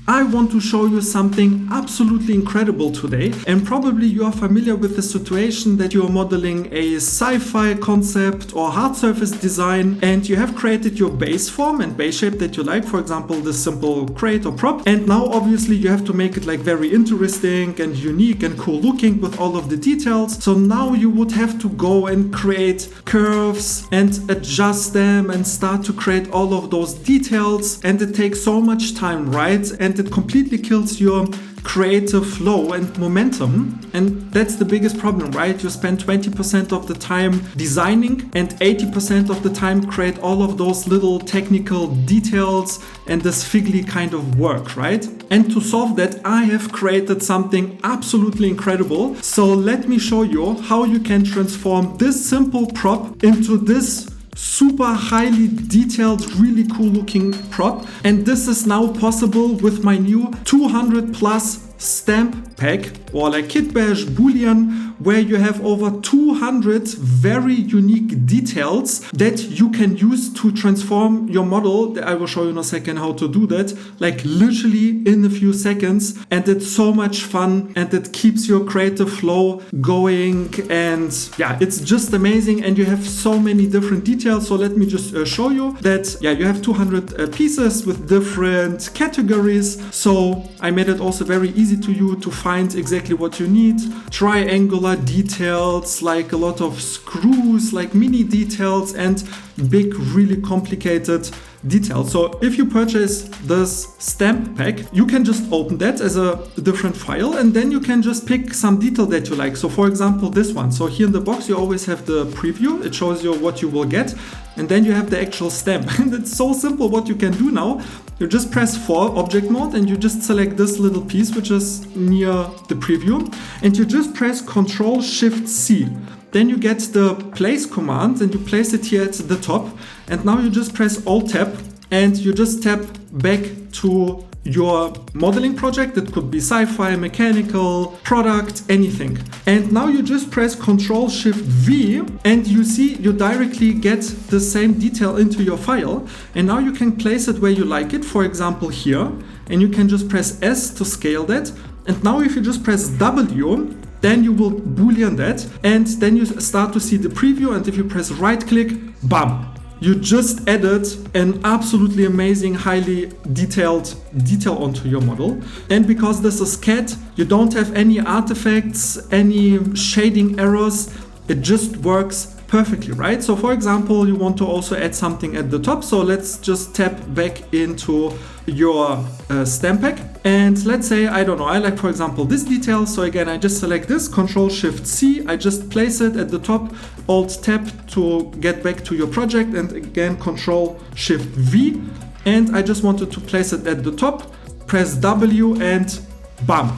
I want to show you something absolutely incredible today, and probably you are familiar with the situation that you are modeling a sci-fi concept or hard surface design, and you have created your base form and base shape that you like, for example this simple crate or prop, and now obviously you have to make it like very interesting and unique and cool looking with all of the details. So now you would have to go and create curves and adjust them and start to create all of those details, and it takes so much time, right? And it completely kills your creative flow and momentum, and that's the biggest problem, right? You spend 20% of the time designing and 80% of the time create all of those little technical details and this fiddly kind of work, right? And to solve that, I have created something absolutely incredible. So let me show you how you can transform this simple prop into this super highly detailed, really cool looking prop. And this is now possible with my new 200 plus stamp pack, or like kit bash boolean, where you have over 200 very unique details that you can use to transform your model. I will show you in a second how to do that, like literally in a few seconds. And it's so much fun, and it keeps your creative flow going, and yeah, it's just amazing. And you have so many different details. So let me just show you that. Yeah, you have 200 pieces with different categories. So I made it also very easy to you to find exactly what you need. Triangular details, like a lot of screws, like mini details, and big, really complicated details. So if you purchase this stamp pack, you can just open that as a different file, and then you can just pick some detail that you like. So for example, this one. So here in the box, you always have the preview. It shows you what you will get, and then you have the actual stamp. And it's so simple what you can do now. You just press 4 object mode, and you just select this little piece which is near the preview, and you just press Ctrl-Shift-C. Then you get the place command, and you place it here at the top, and now you just press Alt-Tab, and you just tap back to your modeling project. It could be sci-fi, mechanical, product, anything. And now you just press Ctrl-Shift-V, and you see you directly get the same detail into your file. And now you can place it where you like it, for example here, and you can just press S to scale that. And now if you just press W, then you will boolean that, and then you start to see the preview, and if you press right click, bam! You just added an absolutely amazing, highly detailed detail onto your model. And because this is CAD, you don't have any artifacts, any shading errors. It just works perfectly, right? So for example, you want to also add something at the top. So let's just tap back into your stamp pack. And let's say, I don't know, I like, for example, this detail. So again, I just select this, Ctrl-Shift-C. I just place it at the top, Alt-Tab to get back to your project. And again, Ctrl-Shift-V. And I just wanted to place it at the top, press W, and bam.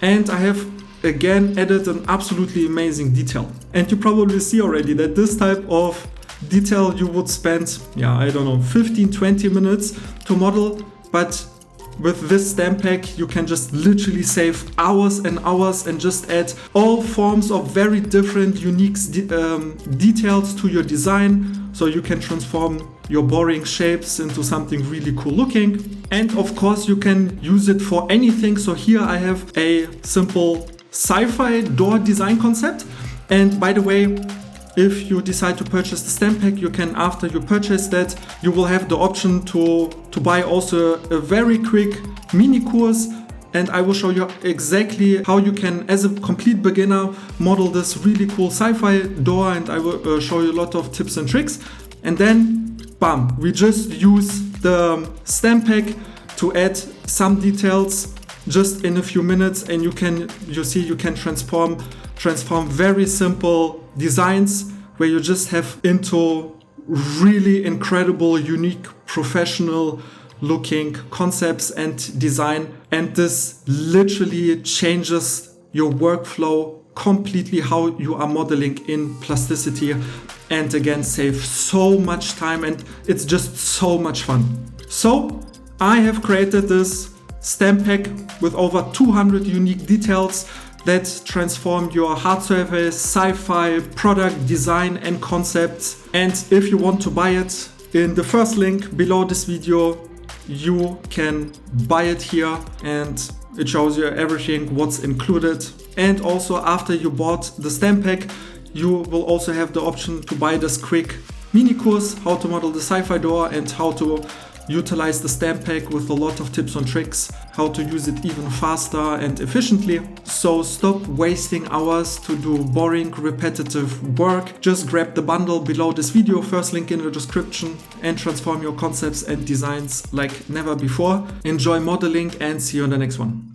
And I have again added an absolutely amazing detail. And you probably see already that this type of detail you would spend, I don't know, 15-20 minutes to model, but with this stamp pack you can just literally save hours and hours and just add all forms of very different unique details to your design, so you can transform your boring shapes into something really cool looking. And of course you can use it for anything. So here I have a simple sci-fi door design concept, and by the way, if you decide to purchase the stamp pack, you can, after you purchase that, you will have the option to buy also a very quick mini course, and I will show you exactly how you can, as a complete beginner, model this really cool sci-fi door, and I will show you a lot of tips and tricks. And then bam, we just use the stamp pack to add some details just in a few minutes, and you can transform very simple designs where you just have into really incredible, unique, professional looking concepts and design. And this literally changes your workflow completely, how you are modeling in Plasticity, and again save so much time, and it's just so much fun. So I have created this stamp pack with over 200 unique details that transform your hard surface, sci-fi, product design and concepts. And if you want to buy it, in the first link below this video, you can buy it here and it shows you everything what's included. And also after you bought the stamp pack, you will also have the option to buy this quick mini course, how to model the sci-fi door and how to utilize the stamp pack with a lot of tips and tricks, how to use it even faster and efficiently. So stop wasting hours to do boring, repetitive work. Just grab the bundle below this video, first link in the description, and transform your concepts and designs like never before. Enjoy modeling and see you in the next one.